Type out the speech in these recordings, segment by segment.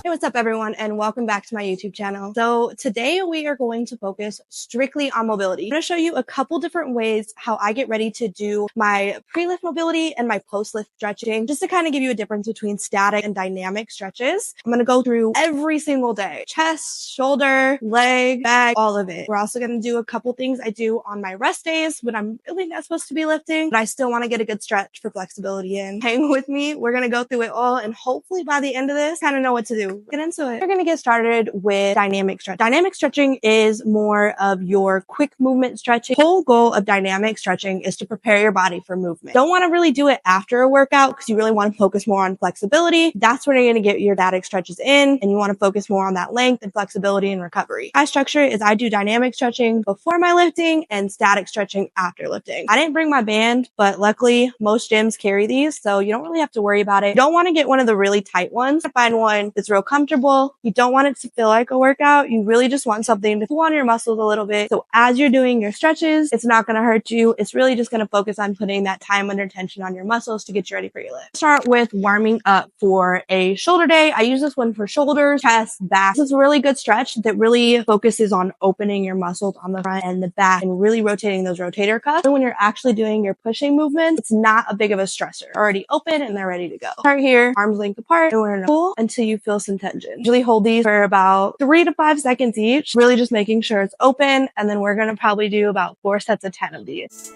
Hey, what's up everyone, and welcome back to my YouTube channel. So today we are going to focus strictly on mobility. I'm going to show you a couple different ways how I get ready to do my pre-lift mobility and my post-lift stretching, just to kind of give you a difference between static and dynamic stretches. I'm going to go through every single day: chest, shoulder, leg, back, all of it. We're also going to do a couple things I do on my rest days when I'm really not supposed to be lifting, but I still want to get a good stretch for flexibility in. Hang with me. We're going to go through it all, and hopefully by the end of this, kind of know what to do. Get into it. We're going to get started with dynamic stretch. Dynamic stretching is more of your quick movement stretching. The whole goal of dynamic stretching is to prepare your body for movement. Don't want to really do it after a workout because you really want to focus more on flexibility. That's where you're going to get your static stretches in, and you want to focus more on that length and flexibility and recovery. My structure is I do dynamic stretching before my lifting and static stretching after lifting. I didn't bring my band, but luckily most gyms carry these, so you don't really have to worry about it. You don't want to get one of the really tight ones. Find one that's real comfortable. You don't want it to feel like a workout. You really just want something to pull on your muscles a little bit. So as you're doing your stretches, it's not going to hurt you. It's really just going to focus on putting that time under tension on your muscles to get you ready for your lift. Start with warming up for a shoulder day. I use this one for shoulders, chest, back. This is a really good stretch that really focuses on opening your muscles on the front and the back and really rotating those rotator cuffs. And when you're actually doing your pushing movements, it's not a big of a stressor. They're already open and they're ready to go. Start here, arms length apart, and we're going to pull until you feel some tension. Usually hold these for about 3 to 5 seconds each, really just making sure it's open. And then we're going to probably do about 4 sets of 10 of these.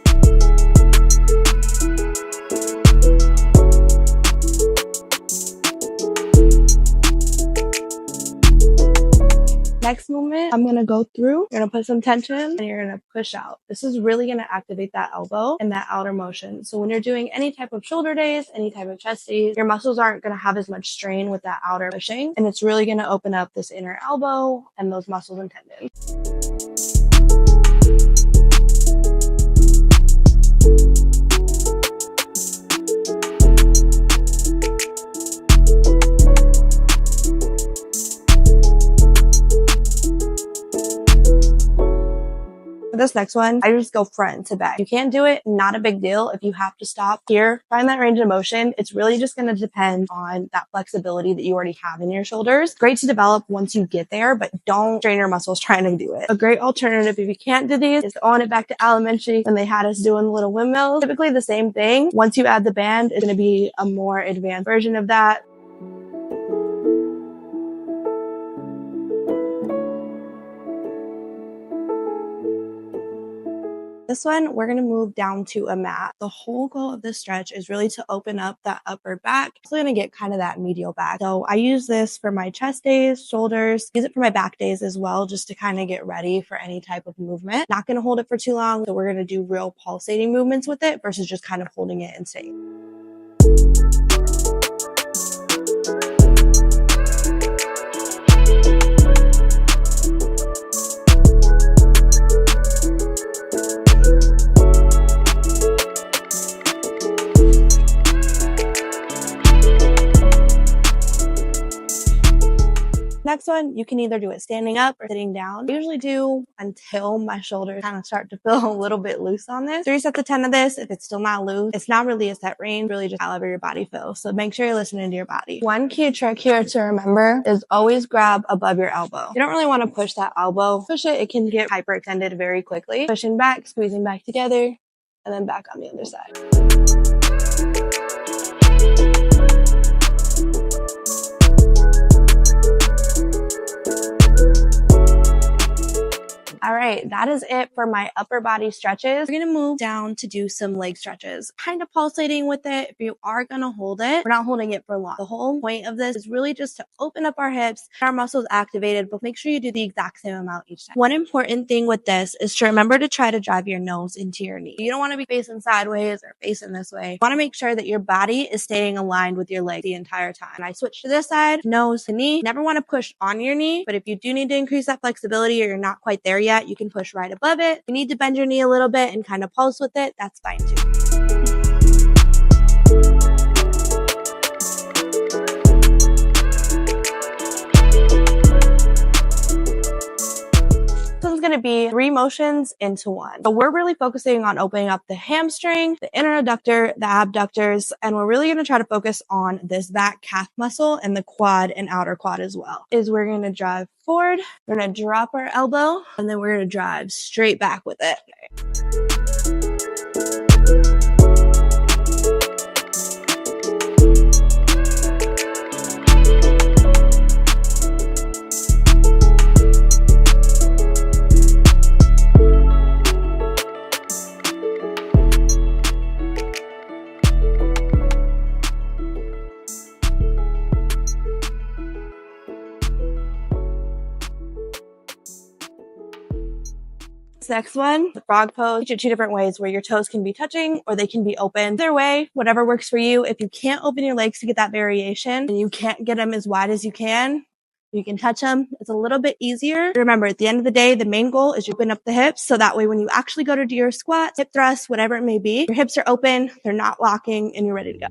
Next movement, I'm going to go through, you're going to put some tension, and you're going to push out. This is really going to activate that elbow and that outer motion. So when you're doing any type of shoulder days, any type of chest days, your muscles aren't going to have as much strain with that outer pushing, and it's really going to open up this inner elbow and those muscles and tendons. For this next one, I just go front to back. You can't do it, not a big deal. If you have to stop here, find that range of motion. It's really just going to depend on that flexibility that you already have in your shoulders. Great to develop once you get there, but don't strain your muscles trying to do it. A great alternative if you can't do these is on it back to elementary when they had us doing little windmills. Typically the same thing. Once you add the band, it's going to be a more advanced version of that. This one, we're going to move down to a mat. The whole goal of this stretch is really to open up that upper back. So I'm going to get kind of that medial back. So I use this for my chest days, shoulders, use it for my back days as well, just to kind of get ready for any type of movement. Not going to hold it for too long. So we're going to do real pulsating movements with it versus just kind of holding it and staying. Next one, you can either do it standing up or sitting down. I usually do until my shoulders kind of start to feel a little bit loose on this. 3 sets of 10 of this. If it's still not loose, it's not really a set range, really just however your body feels. So make sure you're listening to your body. One key trick here to remember is always grab above your elbow. You don't really want to push that elbow. Push it, it can get hyperextended very quickly. Pushing back, squeezing back together, and then back on the other side. All right, that is it for my upper body stretches. We're gonna move down to do some leg stretches. Kind of pulsating with it. If you are gonna hold it, we're not holding it for long. The whole point of this is really just to open up our hips, get our muscles activated, but make sure you do the exact same amount each time. One important thing with this is to remember to try to drive your nose into your knee. You don't wanna be facing sideways or facing this way. You wanna make sure that your body is staying aligned with your leg the entire time. And I switch to this side, nose to knee. Never wanna push on your knee, but if you do need to increase that flexibility or you're not quite there yet, you can push right above it. If you need to bend your knee a little bit and kind of pulse with it, that's fine too. one's going to be 3 motions into one. So we're really focusing on opening up the hamstring, the inner adductor, the abductors, and we're really going to try to focus on this back calf muscle and the quad and outer quad as well. We're going to drive forward, we're going to drop our elbow, and then we're going to drive straight back with it. Next one, the frog pose. Feature 2 different ways where your toes can be touching or they can be open. Either way, whatever works for you. If you can't open your legs to get that variation and you can't get them as wide as you can touch them. It's a little bit easier. Remember, at the end of the day, the main goal is you open up the hips. So that way, when you actually go to do your squat, hip thrust, whatever it may be, your hips are open, they're not locking, and you're ready to go.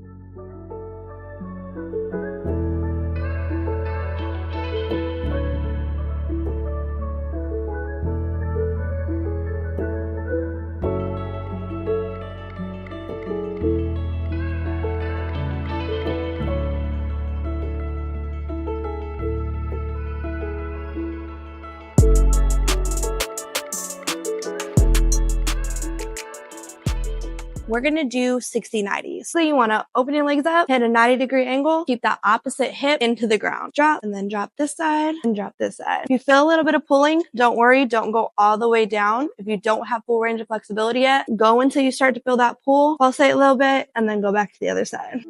We're going to do 60-90s. So you want to open your legs up, hit a 90-degree angle, keep that opposite hip into the ground. Drop, and then drop this side, and drop this side. If you feel a little bit of pulling, don't worry, don't go all the way down. If you don't have full range of flexibility yet, go until you start to feel that pull, pulsate a little bit, and then go back to the other side.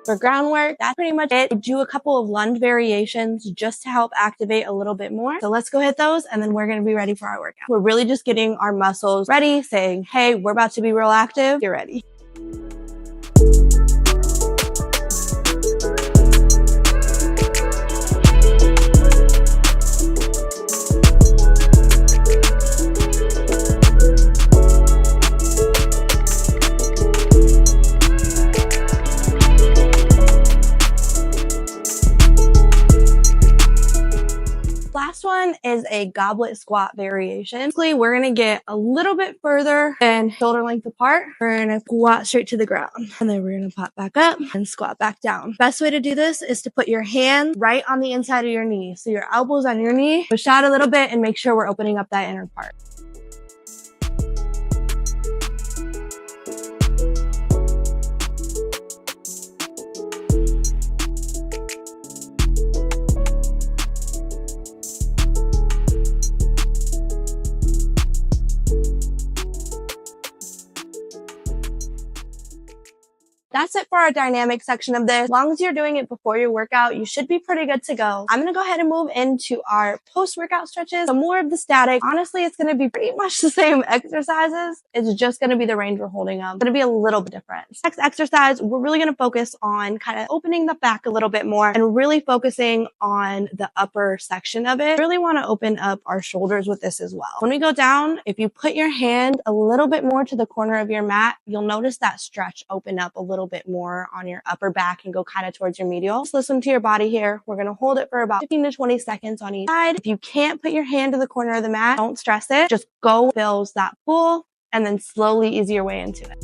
For groundwork, that's pretty much it. Do a couple of lunge variations just to help activate a little bit more. So let's go hit those and then we're going to be ready for our workout. We're really just getting our muscles ready, saying, hey, we're about to be real active. Get ready. Last one is a goblet squat variation. Basically, we're going to get a little bit further than shoulder length apart. We're going to squat straight to the ground. And then we're going to pop back up and squat back down. Best way to do this is to put your hand right on the inside of your knee. So your elbows on your knee, push out a little bit and make sure we're opening up that inner part. That's it for our dynamic section of this. As long as you're doing it before your workout, you should be pretty good to go. I'm going to go ahead and move into our post-workout stretches. So more of the static. Honestly, it's going to be pretty much the same exercises. It's just going to be the range we're holding up. It's going to be a little bit different. Next exercise, we're really going to focus on kind of opening the back a little bit more and really focusing on the upper section of it. Really want to open up our shoulders with this as well. When we go down, if you put your hand a little bit more to the corner of your mat, you'll notice that stretch open up a little bit more on your upper back and go kind of towards your medial. Just listen to your body here. We're going to hold it for about 15 to 20 seconds on each side. If you can't put your hand to the corner of the mat, don't stress it. Just go fills that pull and then slowly ease your way into it.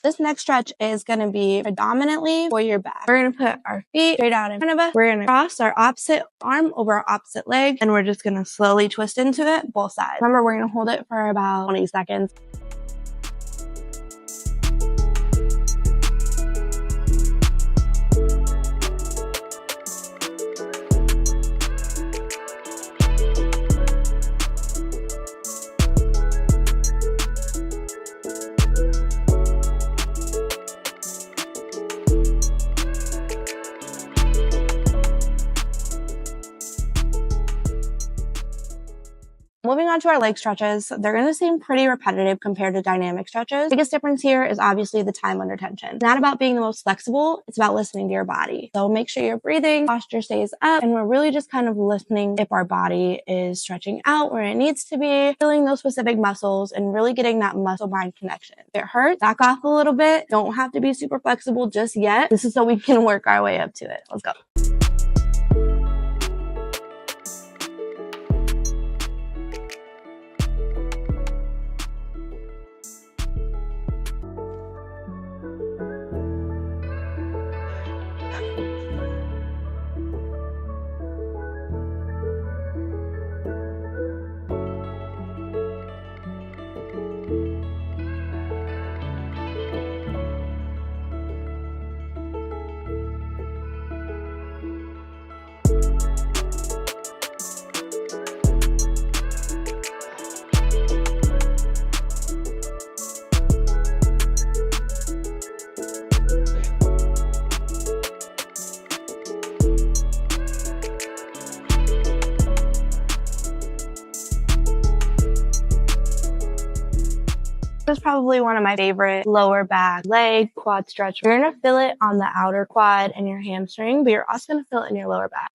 This next stretch is going to be predominantly for your back. We're going to put our feet straight out in front of us. We're going to cross our opposite arm over our opposite leg, and we're just going to slowly twist into it, both sides. Remember, we're going to hold it for about 20 seconds. moving on to our leg stretches, they're going to seem pretty repetitive compared to dynamic stretches. Biggest difference here is obviously the time under tension. It's not about being the most flexible, it's about listening to your body. So make sure you're breathing, posture stays up, and we're really just kind of listening if our body is stretching out where it needs to be, feeling those specific muscles, and really getting that muscle-mind connection. If it hurts, back off a little bit. Don't have to be super flexible just yet. This is so we can work our way up to it. Let's go. This is probably one of my favorite lower back, leg, quad stretch. You're going to feel it on the outer quad and your hamstring, but you're also going to feel it in your lower back.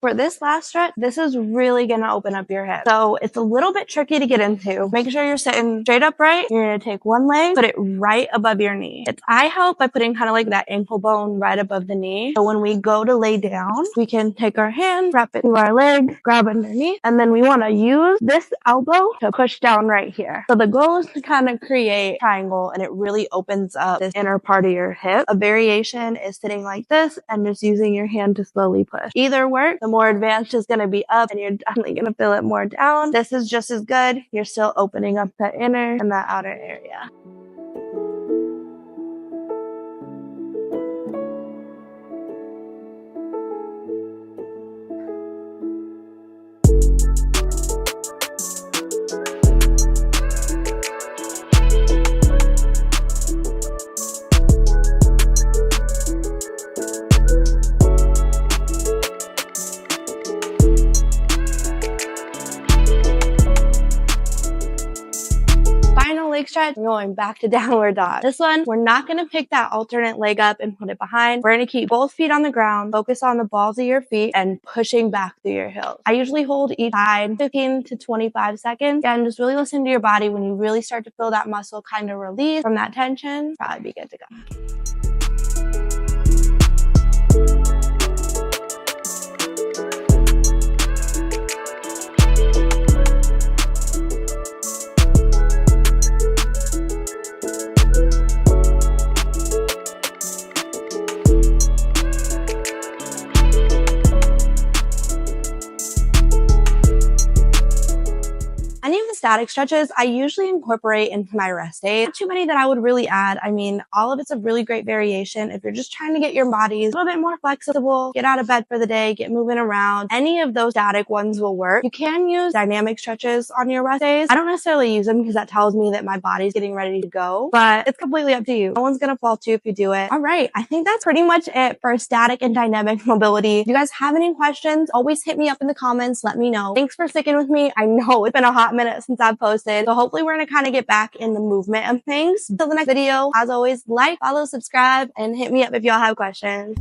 For this last stretch, this is really going to open up your hip. So it's a little bit tricky to get into. Make sure you're sitting straight upright. You're going to take one leg, put it right above your knee. I help by putting kind of like that ankle bone right above the knee. So when we go to lay down, we can take our hand, wrap it through our leg, grab underneath, and then we want to use this elbow to push down right here. So the goal is to kind of create a triangle, and it really opens up this inner part of your hip. A variation is sitting like this and just using your hand to slowly push. Either work. The more advanced is going to be up, and you're definitely going to feel it more down. This is just as good. You're still opening up the inner and the outer area. Leg stretch, going back to downward dog. This one, we're not going to pick that alternate leg up and put it behind. We're going to keep both feet on the ground, focus on the balls of your feet, and pushing back through your heels. I usually hold each side 15 to 25 seconds, and just really listen to your body. When you really start to feel that muscle kind of release from that tension, probably be good to go. Any of the static stretches, I usually incorporate into my rest day. Not too many that I would really add. I mean, all of it's a really great variation. If you're just trying to get your body a little bit more flexible, get out of bed for the day, get moving around, any of those static ones will work. You can use dynamic stretches on your rest days. I don't necessarily use them because that tells me that my body's getting ready to go, but it's completely up to you. No one's gonna fault you if you do it. All right, I think that's pretty much it for static and dynamic mobility. If you guys have any questions, always hit me up in the comments. Let me know. Thanks for sticking with me. I know it's been a hot minute since I've posted, so hopefully we're gonna kind of get back in the movement of things. Till the next video, as always, like, follow, subscribe, and hit me up if y'all have questions.